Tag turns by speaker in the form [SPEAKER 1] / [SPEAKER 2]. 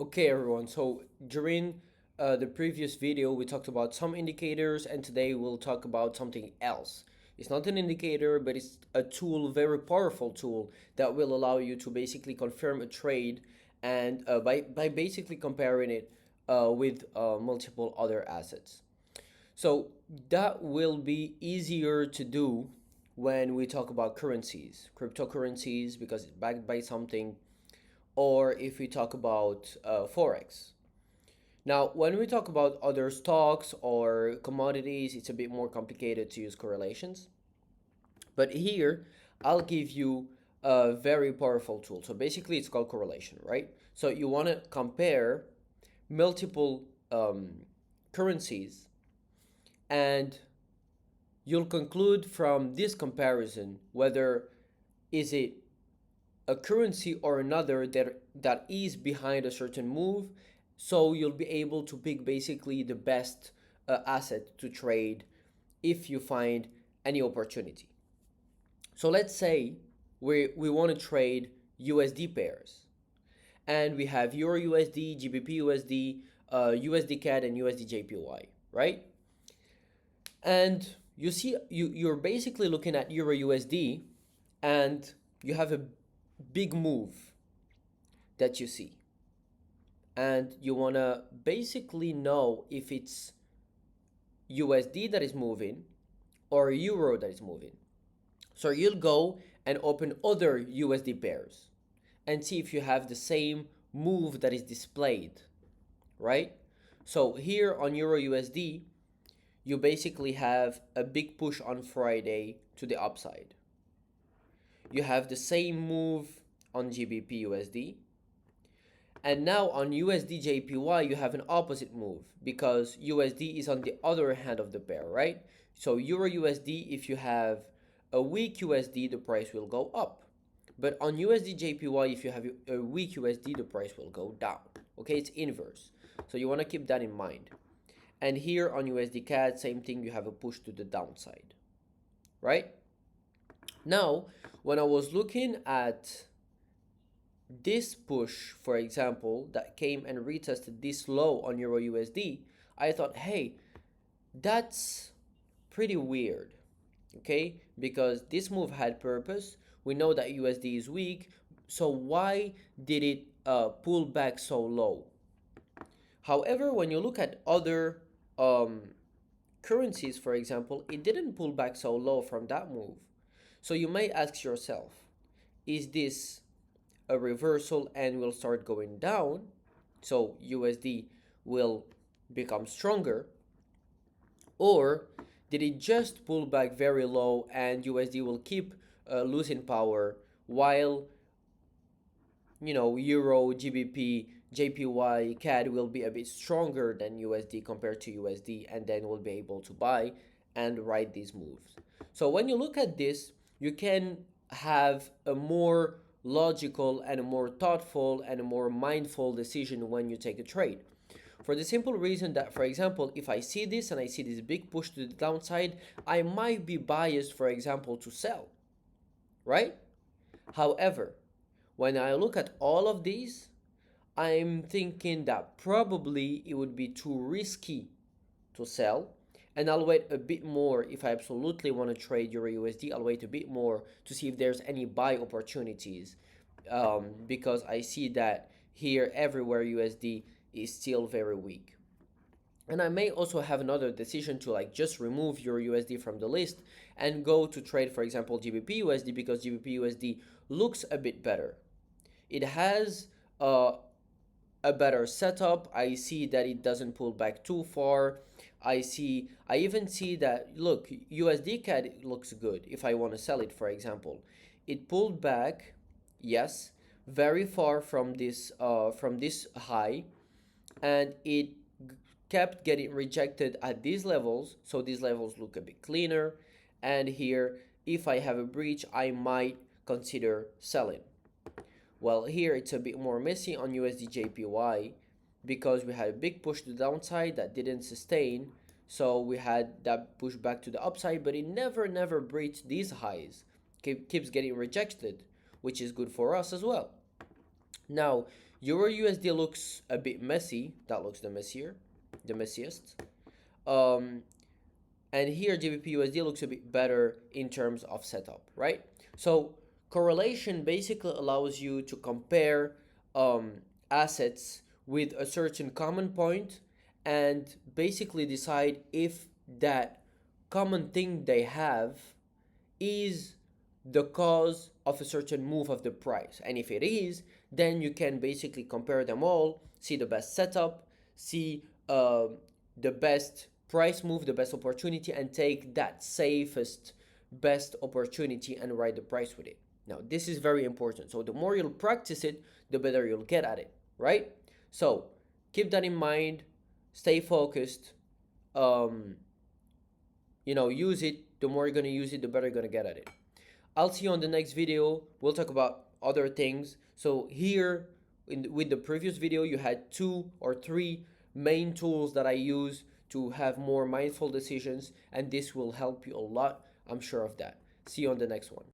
[SPEAKER 1] Okay, everyone. So during the previous video, we talked about some indicators, and today we'll talk about something else. It's not an indicator, but it's a tool, very powerful tool that will allow you to basically confirm a trade, and by basically comparing it with multiple other assets. So that will be easier to do when we talk about currencies, cryptocurrencies, because it's backed by something, or if we talk about forex. Now, when we talk about other stocks or commodities, it's a bit more complicated to use correlations. But here, I'll give you a very powerful tool. So basically, it's called correlation, right? So you want to compare multiple currencies, and you'll conclude from this comparison whether is it a currency or another that is behind a certain move, so you'll be able to pick basically the best asset to trade if you find any opportunity. So let's say we want to trade USD pairs, and we have Euro USD, GBP USD, USD CAD, and USD JPY, right? And you see, you're basically looking at Euro USD, and you have a big move that you see, and you want to basically know if it's USD that is moving or Euro that is moving. So you'll go and open other USD pairs and see if you have the same move that is displayed, right? So here on Euro USD, you basically have a big push on Friday to the upside. You have the same move on GBP USD. And now on USD JPY, you have an opposite move because USD is on the other hand of the pair, right? So Euro USD, if you have a weak USD, the price will go up. But on USD JPY, if you have a weak USD, the price will go down. Okay, it's inverse. So you want to keep that in mind. And here on USD CAD, same thing, you have a push to the downside, right? Now, when I was looking at this push, for example, that came and retested this low on Euro USD, I thought, hey, that's pretty weird, okay? Because this move had purpose. We know that USD is weak, so why did it pull back so low? However, when you look at other currencies, for example, it didn't pull back so low from that move. So you may ask yourself, is this a reversal and will start going down? So USD will become stronger, or did it just pull back very low and USD will keep losing power while Euro, GBP, JPY, CAD will be a bit stronger than USD compared to USD, and then we'll be able to buy and ride these moves. So when you look at this, you can have a more logical and a more thoughtful and a more mindful decision when you take a trade. For the simple reason that, for example, if I see this and I see this big push to the downside, I might be biased, for example, to sell, right? However, when I look at all of these, I'm thinking that probably it would be too risky to sell, and I'll wait a bit more. If I absolutely want to trade Euro USD, I'll wait a bit more to see if there's any buy opportunities, because I see that here everywhere USD is still very weak. And I may also have another decision to like just remove Euro USD from the list and go to trade, for example, GBP USD, because GBP USD looks a bit better. It has a better setup. I see that it doesn't pull back too far. I even see that, look, USD CAD looks good if I want to sell it, for example. It pulled back, yes, very far from this high, and it kept getting rejected at these levels. So these levels look a bit cleaner, and here, if I have a breach, I might consider selling. Well, here it's a bit more messy on USD JPY because we had a big push to the downside that didn't sustain. So we had that push back to the upside, but it never breached these highs. Keeps getting rejected, which is good for us as well. Now, Euro USD looks a bit messy. That looks the messiest. Um, and here GBP USD looks a bit better in terms of setup, right? So correlation basically allows you to compare um, assets with a certain common point and basically decide if that common thing they have is the cause of a certain move of the price. And if it is, then you can basically compare them all, see the best setup, see the best price move, the best opportunity, and take that safest, best opportunity and write the price with it. Now, this is very important. So, the more you'll practice it, the better you'll get at it, right? So, keep that in mind, stay focused. Um, use it. The more you're going to use it, the better you're going to get at it. I'll see you on the next video. We'll talk about other things. So here with the previous video, you had 2 or 3 main tools that I use to have more mindful decisions, and this will help you a lot. I'm sure of that. See you on the next one.